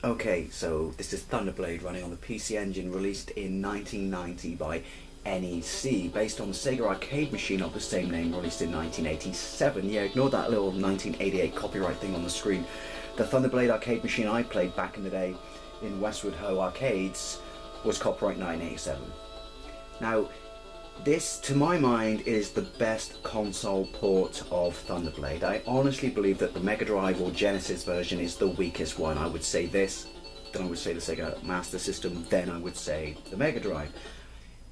Okay, so this is Thunderblade running on the PC Engine, released in 1990 by NEC, based on the Sega arcade machine of the same name, released in 1987. Yeah, ignore that little 1988 copyright thing on the screen. The Thunderblade arcade machine I played back in the day in Westwood Ho arcades was copyright 1987. Now, this, to my mind, is the best console port of Thunderblade. I honestly believe that the Mega Drive or Genesis version is the weakest one. I would say this, then I would say the Sega Master System, then I would say the Mega Drive.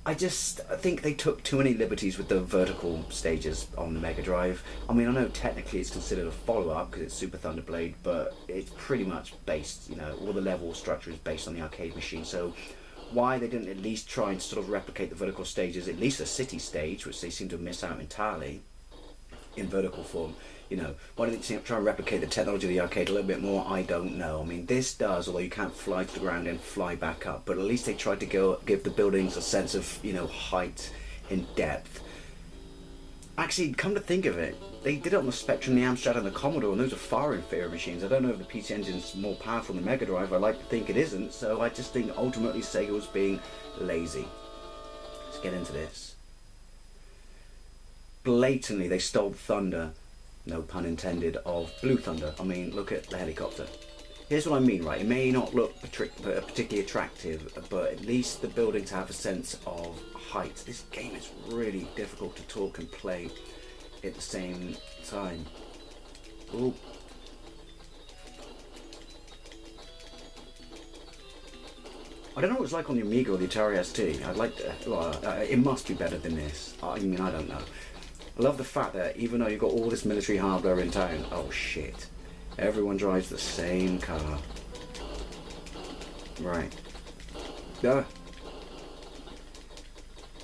I think they took too many liberties with the vertical stages on the Mega Drive. I mean, I know technically it's considered a follow-up because it's Super Thunderblade, but it's pretty much based, you know, all the level structure is based on the arcade machine. So why they didn't at least try and sort of replicate the vertical stages, at least a city stage, which they seem to miss out entirely in vertical form, you know, why didn't they try and replicate the technology of the arcade a little bit more? I don't know. I mean, this does, although you can't fly to the ground and fly back up, but at least they tried to give the buildings a sense of, you know, height and depth. Actually, come to think of it, they did it on the Spectrum, the Amstrad and the Commodore, and those are far inferior machines. I don't know if the PC Engine's more powerful than the Mega Drive. I like to think it isn't, so I just think ultimately Sega was being lazy. Let's get into this. Blatantly, they stole thunder, no pun intended, of Blue Thunder. I mean, look at the helicopter. Here's what I mean, right? It may not look particularly attractive, but at least the buildings have a sense of height. This game is really difficult to talk and play at the same time. Ooh. I don't know what it's like on the Amiga or the Atari ST. I'd like to, well, it must be better than this. I mean, I don't know. I love the fact that even though you've got all this military hardware in town, oh shit, everyone drives the same car. Right.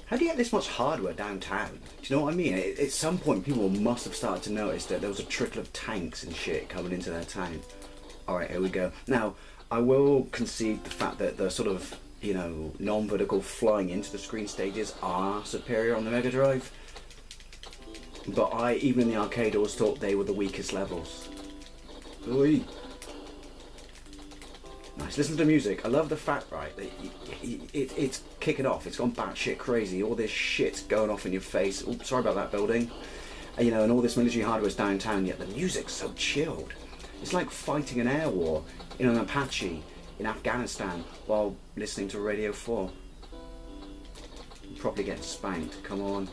How do you get this much hardware downtown? Do you know what I mean? At some point people must have started to notice that there was a trickle of tanks and shit coming into their town. Alright, here we go. Now, I will concede the fact that the sort of, you know, non-vertical flying into the screen stages are superior on the Mega Drive. But I, even in the arcade, always thought they were the weakest levels. Ooh. Nice. Listen to the music. I love the fact, right, that it's kicking off. It's gone batshit crazy. All this shit's going off in your face. Oops, sorry about that building. And, you know, and all this military hardware's downtown, yet the music's so chilled. It's like fighting an air war in an Apache in Afghanistan while listening to Radio 4. I'm probably getting spanked. Come on.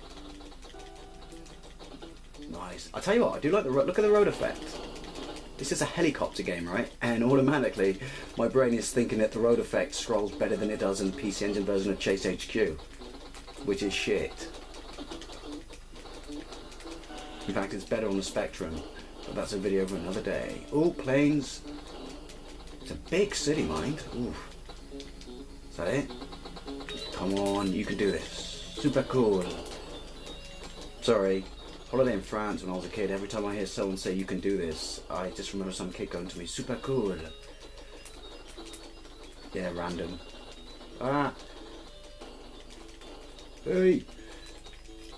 Nice. I tell you what, I do like the look at the road effect. This is a helicopter game, right? And automatically, my brain is thinking that the road effect scrolls better than it does in the PC Engine version of Chase HQ, which is shit. In fact, it's better on the Spectrum, but that's a video for another day. Ooh, planes. It's a big city, mind. Ooh. Is that it? Come on, you can do this. Super cool. Sorry. Holiday in France when I was a kid, every time I hear someone say you can do this, I just remember some kid going to me, super cool. Yeah, random. Ah! Hey!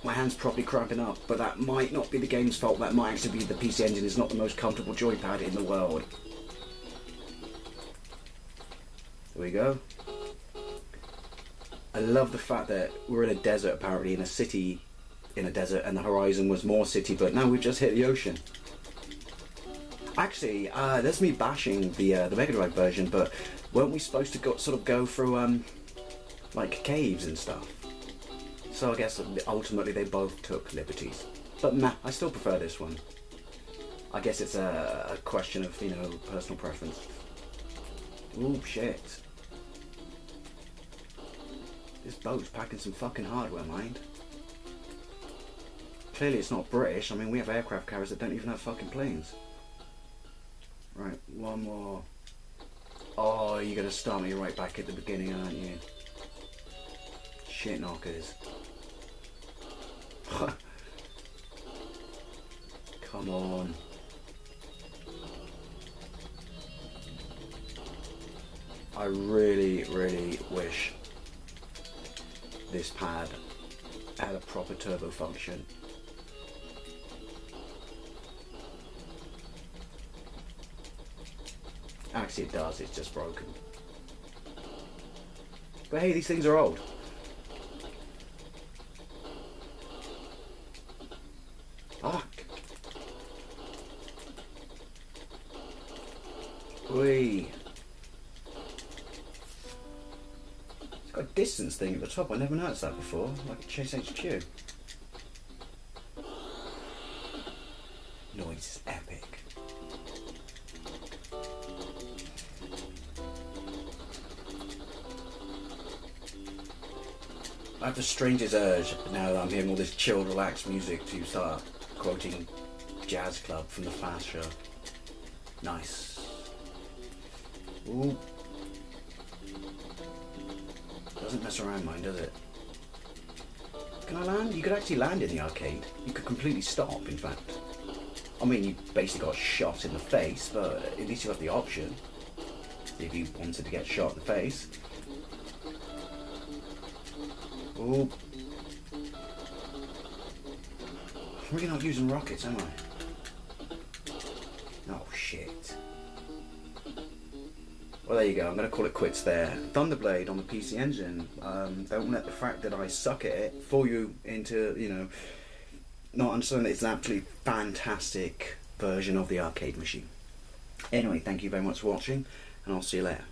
My hand's probably cramping up, but that might not be the game's fault. That might actually be the PC Engine is not the most comfortable joypad in the world. There we go. I love the fact that we're in a desert, apparently, in a city in a desert, and the horizon was more city, but now we've just hit the ocean. Actually, there's me bashing the Mega Drive version, but weren't we supposed to go through like caves and stuff? So I guess ultimately they both took liberties. But nah, I still prefer this one. I guess it's a question of, you know, personal preference. Ooh, shit. This boat's packing some fucking hardware, mind. Clearly it's not British. I mean, we have aircraft carriers that don't even have fucking planes. Right, one more. Oh, you're gonna start me right back at the beginning, aren't you? Shit knockers. Come on. I really, really wish this pad had a proper turbo function. Actually it does, it's just broken. But hey, these things are old. Fuck. Whee. It's got a distance thing at the top, I never noticed that before, like a Chase HQ. Noise is epic. I have the strangest urge, now that I'm hearing all this chilled, relaxed music, to start quoting Jazz Club from the Fast Show. Nice. Ooh. Doesn't mess around, mine, does it? Can I land? You could actually land in the arcade. You could completely stop, in fact. I mean, you basically got shot in the face, but at least you have the option. If you wanted to get shot in the face. Ooh. I'm really not using rockets, am I? Oh, shit. Well, there you go. I'm going to call it quits there. Thunderblade on the PC Engine. Don't let the fact that I suck at it fool you into, you know, not understanding that it's an absolutely fantastic version of the arcade machine. Anyway, thank you very much for watching, and I'll see you later.